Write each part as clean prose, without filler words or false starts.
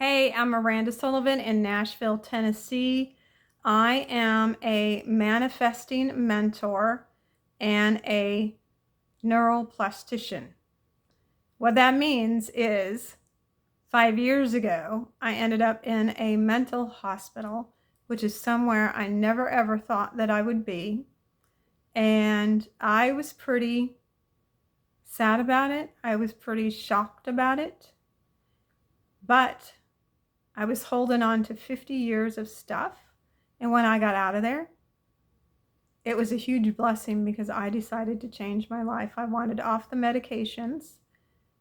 Hey, I'm Miranda Sullivan in Nashville, Tennessee. I am a manifesting mentor and a neuroplastician. What that means is 5 years ago, I ended up in a mental hospital, which is somewhere I never ever thought that I would be. And I was pretty sad about it. I was pretty shocked about it. But I was holding on to 50 years of stuff. And when I got out of there, it was a huge blessing because I decided to change my life. I wanted off the medications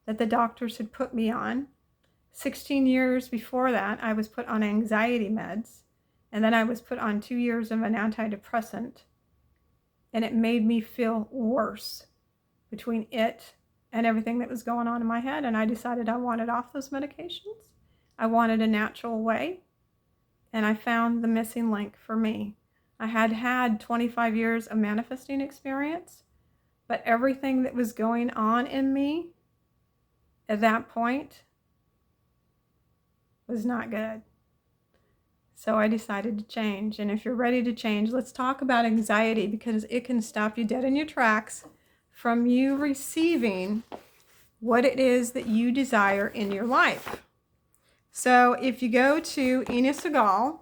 that the doctors had put me on. 16 years before that, I was put on anxiety meds. And then I was put on 2 years of an antidepressant. And it made me feel worse between it and everything that was going on in my head. And I decided I wanted off those medications. I wanted a natural way. And I found the missing link for me. I had had 25 years of manifesting experience, but everything that was going on in me at that point was not good. So I decided to change. And if you're ready to change, let's talk about anxiety because it can stop you dead in your tracks from you receiving what it is that you desire in your life. So if you go to Ina Segal,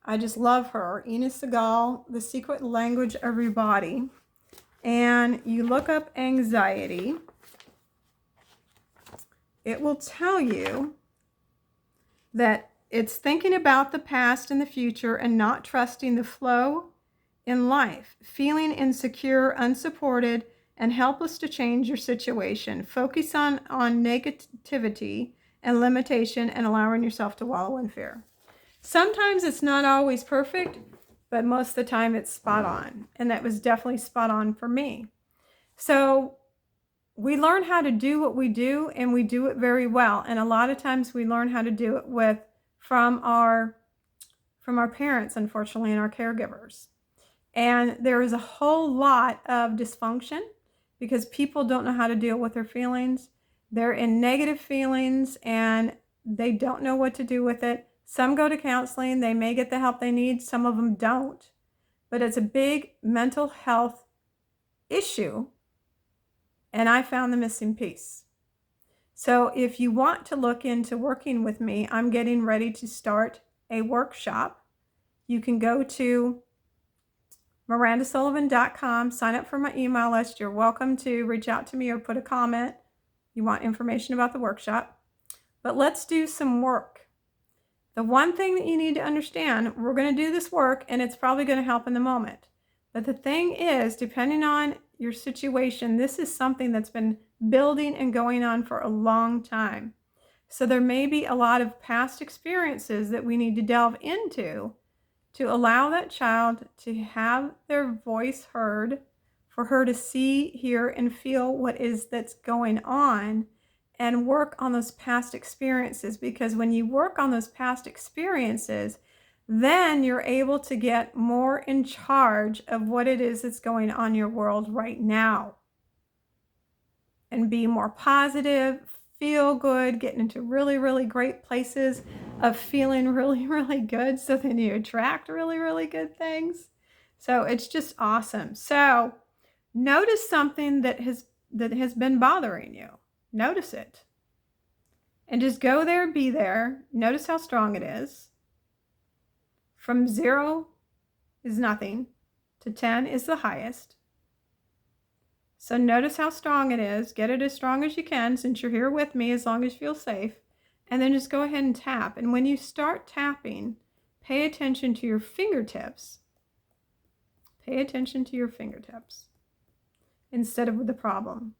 I just love her, Ina Segal, The Secret Language of Your Body, and you look up anxiety, it will tell you that it's thinking about the past and the future and not trusting the flow in life, feeling insecure, unsupported, and helpless to change your situation. Focus on negativity and limitation and allowing yourself to wallow in fear. Sometimes it's not always perfect, but most of the time it's spot on. And that was definitely spot on for me. So we learn how to do what we do, and we do it very well. And a lot of times we learn how to do it from our parents, unfortunately, and our caregivers. And there is a whole lot of dysfunction because people don't know how to deal with their feelings. They're in negative feelings and they don't know what to do with it. Some go to counseling. They may get the help they need. Some of them don't. But it's a big mental health issue. And I found the missing piece. So if you want to look into working with me, I'm getting ready to start a workshop. You can go to mirandasullivan.com, sign up for my email list. You're welcome to reach out to me or put a comment. You want information about the workshop. But let's do some work. The one thing that you need to understand, we're going to do this work and it's probably going to help in the moment. But the thing is, depending on your situation, this is something that's been building and going on for a long time. So there may be a lot of past experiences that we need to delve into to allow that child to have their voice heard, for her to see, hear, and feel what is that's going on, and work on those past experiences. Because when you work on those past experiences, then you're able to get more in charge of what it is that's going on in your world right now. And be more positive, feel good, getting into really, really great places of feeling really, really good. So then you attract really, really good things. So it's just awesome. So notice something that has been bothering you. Notice it. And just go there, be there. Notice how strong it is. From 0 is nothing to 10 is the highest. So notice how strong it is. Get it as strong as you can since you're here with me, as long as you feel safe. And then just go ahead and tap. And when you start tapping, pay attention to your fingertips. Pay attention to your fingertips instead of the problem.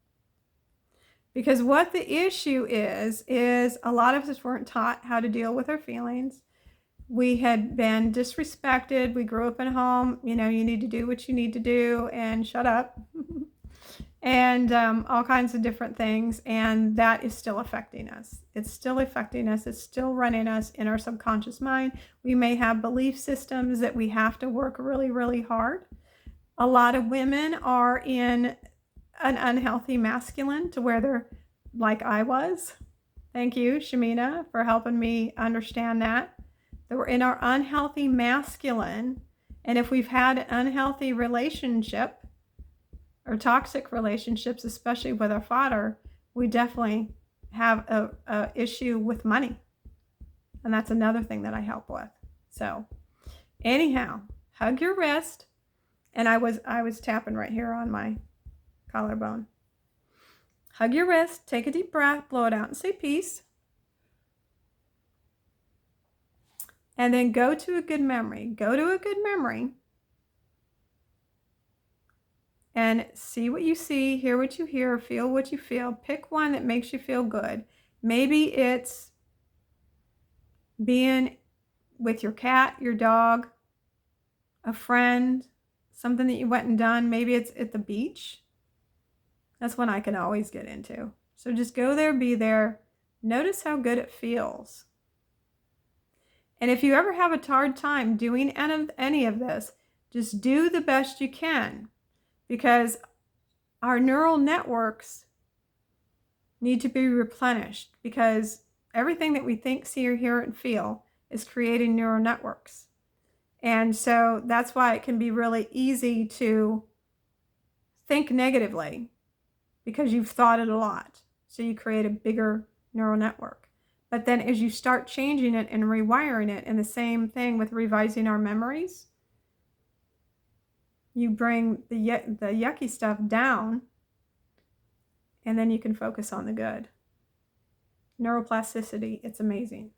Because what the issue is a lot of us weren't taught how to deal with our feelings. We had been disrespected. We grew up in a home, you need to do what you need to do and shut up. And all kinds of different things. And that is still affecting us. It's still affecting us. It's still running us in our subconscious mind. We may have belief systems that we have to work really, really hard. A lot of women are in an unhealthy masculine to where they're like I was. Thank you, Shamina, for helping me understand that we're in our unhealthy masculine. And if we've had an unhealthy relationship or toxic relationships, especially with our father, we definitely have a issue with money. And that's another thing that I help with. So anyhow, hug your wrist. And I was tapping right here on my collarbone. Hug your wrist, take a deep breath, blow it out and say peace. And then go to a good memory. Go to a good memory and see what you see, hear what you hear, feel what you feel. Pick one that makes you feel good. Maybe it's being with your cat, your dog, a friend, something that you went and done. Maybe it's at the beach. That's one I can always get into. So just go there, be there. Notice how good it feels. And if you ever have a hard time doing any of this, just do the best you can, because our neural networks need to be replenished, because everything that we think, see, or hear, and feel is creating neural networks. And so that's why it can be really easy to think negatively, because you've thought it a lot. So you create a bigger neural network. But then as you start changing it and rewiring it, and the same thing with revising our memories, you bring the yucky stuff down, and then you can focus on the good. Neuroplasticity, it's amazing.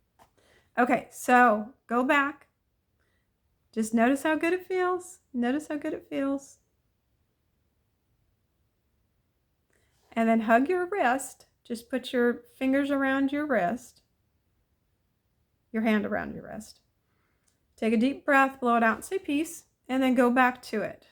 Okay, so go back. Just notice how good it feels. Notice how good it feels. And then hug your wrist. Just put your fingers around your wrist. Your hand around your wrist. Take a deep breath, blow it out and say peace, and then go back to it.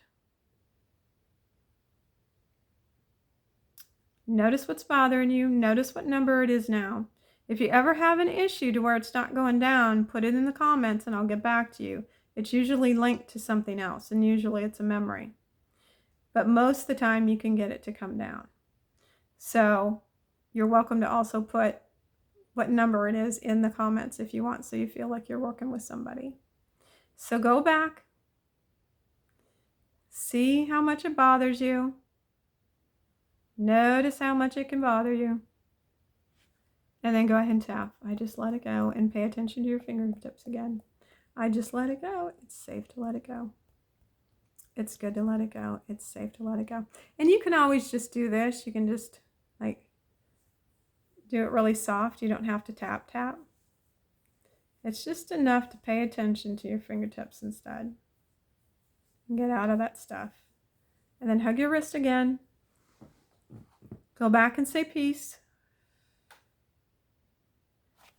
Notice what's bothering you. Notice what number it is now. If you ever have an issue to where it's not going down, put it in the comments and I'll get back to you. It's usually linked to something else, and usually it's a memory. But most of the time you can get it to come down. So you're welcome to also put what number it is in the comments if you want, so you feel like you're working with somebody. So go back. See how much it bothers you. Notice how much it can bother you. And then go ahead and tap. I just let it go, and pay attention to your fingertips again. I just let it go. It's safe to let it go. It's good to let it go. It's safe to let it go. And you can always just do this. You can just like do it really soft. You don't have to tap. It's just enough to pay attention to your fingertips instead. And get out of that stuff. And then hug your wrist again. Go back and say peace.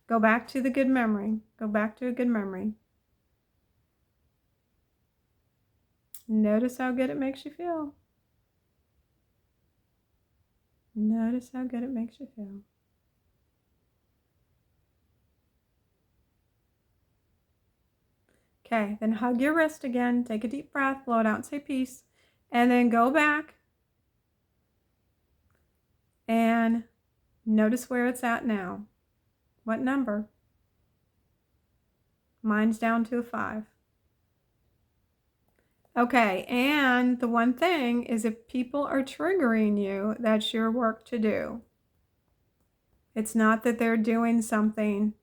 Go back to the good memory. Go back to a good memory. Notice how good it makes you feel. Notice how good it makes you feel. Okay, then hug your wrist again. Take a deep breath, blow it out and say peace. And then go back and notice where it's at now. What number? Mine's down to a 5. Okay, and the one thing is, if people are triggering you, that's your work to do. It's not that they're doing something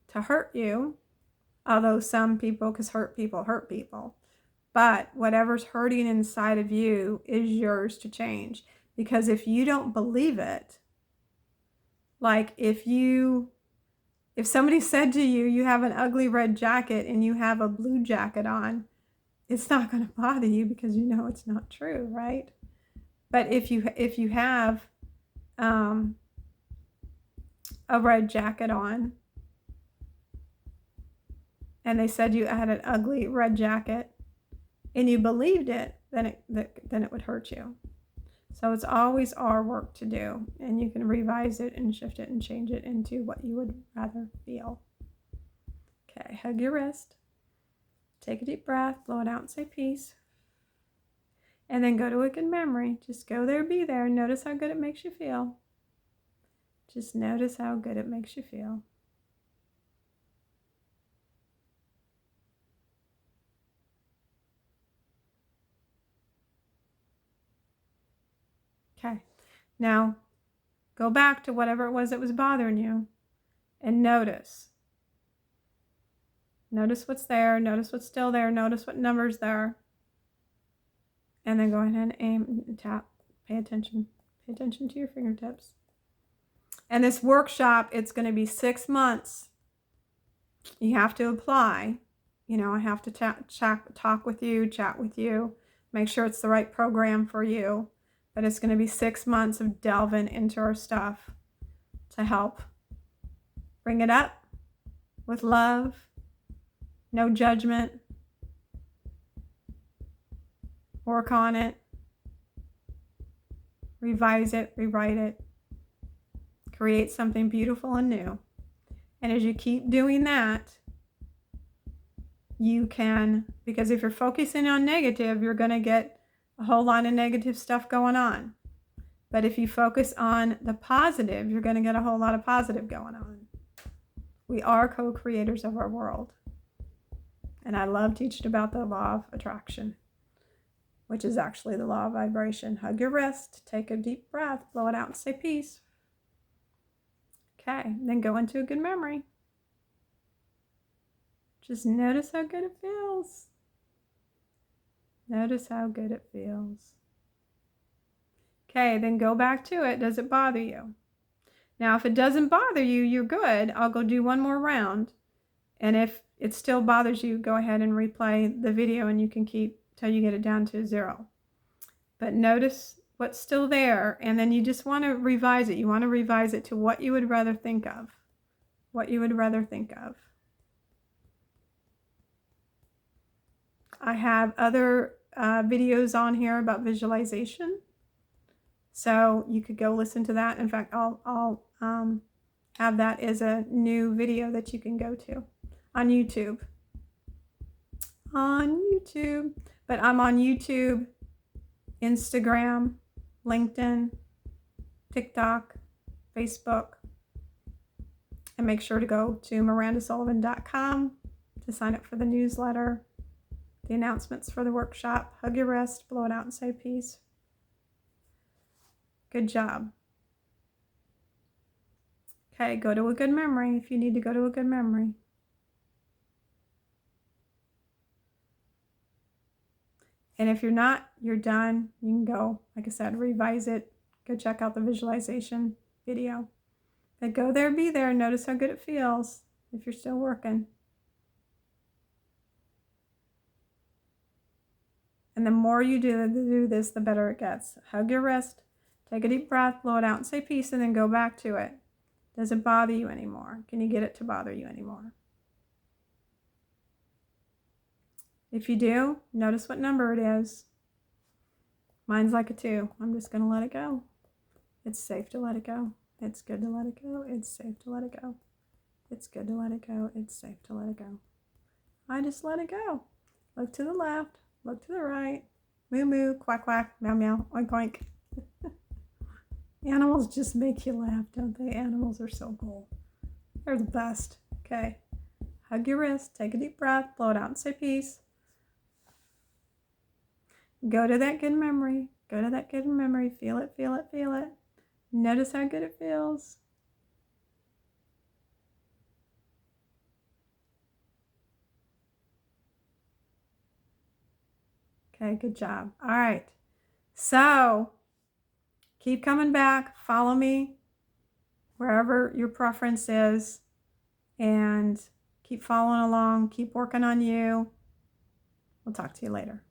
to hurt you, although some people, because hurt people. But whatever's hurting inside of you is yours to change. Because if you don't believe it, like if somebody said to you, you have an ugly red jacket and you have a blue jacket on, it's not going to bother you because you know it's not true, right? But if you have a red jacket on and they said you had an ugly red jacket and you believed it, then it would hurt you. So it's always our work to do, and you can revise it and shift it and change it into what you would rather feel. Okay, hug your wrist. Take a deep breath, blow it out and say peace. And then go to a good memory. Just go there, be there. Notice how good it makes you feel. Just notice how good it makes you feel. Okay, now go back to whatever it was that was bothering you and notice. Notice what's there, notice what's still there, notice what number's there. And then go ahead and aim and tap. Pay attention. Pay attention to your fingertips. And this workshop, it's going to be 6 months. You have to apply. You know, I have to talk with you, chat with you, make sure it's the right program for you. But it's going to be 6 months of delving into our stuff to help bring it up with love, no judgment. Work on it, revise it, rewrite it, create something beautiful and new. And as you keep doing that, you can, because if you're focusing on negative, you're going to get a whole lot of negative stuff going on. But if you focus on the positive, you're going to get a whole lot of positive going on. We are co-creators of our world. And I love teaching about the law of attraction, which is actually the law of vibration. Hug your wrist, take a deep breath, blow it out and say peace. Okay, then go into a good memory. Just notice how good it feels. Notice how good it feels. Okay, then go back to it. Does it bother you? Now, if it doesn't bother you, you're good. I'll go do one more round. And if it still bothers you, go ahead and replay the video and you can keep till you get it down to 0. But notice what's still there, and then you just want to revise it. You want to revise it to what you would rather think of. What you would rather think of. I have other videos on here about visualization, so you could go listen to that. In fact, I'll have that as a new video that you can go to on YouTube. But I'm on YouTube, Instagram, LinkedIn, TikTok, Facebook. And make sure to go to mirandasullivan.com to sign up for the newsletter, the announcements for the workshop. Hug your wrist, blow it out and say peace. Good job. Okay, go to a good memory if you need to go to a good memory. And if you're not, you're done. You can go, like I said, revise it. Go check out the visualization video. But go there, be there, and notice how good it feels if you're still working. And the more you do this, the better it gets. Hug your wrist, take a deep breath, blow it out and say peace, and then go back to it. Does it bother you anymore? Can you get it to bother you anymore? If you do, notice what number it is. Mine's like a 2. I'm just going to let it go. It's safe to let it go. It's good to let it go. It's safe to let it go. It's good to let it go. It's safe to let it go. I just let it go. Look to the left. Look to the right. Moo moo, quack quack, meow meow, oink oink. Animals just make you laugh, don't they? Animals are so cool. They're the best. Okay. Hug your wrist. Take a deep breath. Blow it out and say peace. Go to that good memory. Go to that good memory. Feel it, feel it, feel it. Notice how good it feels. Okay, good job. All right. So, keep coming back. Follow me wherever your preference is. And keep following along. Keep working on you. We'll talk to you later.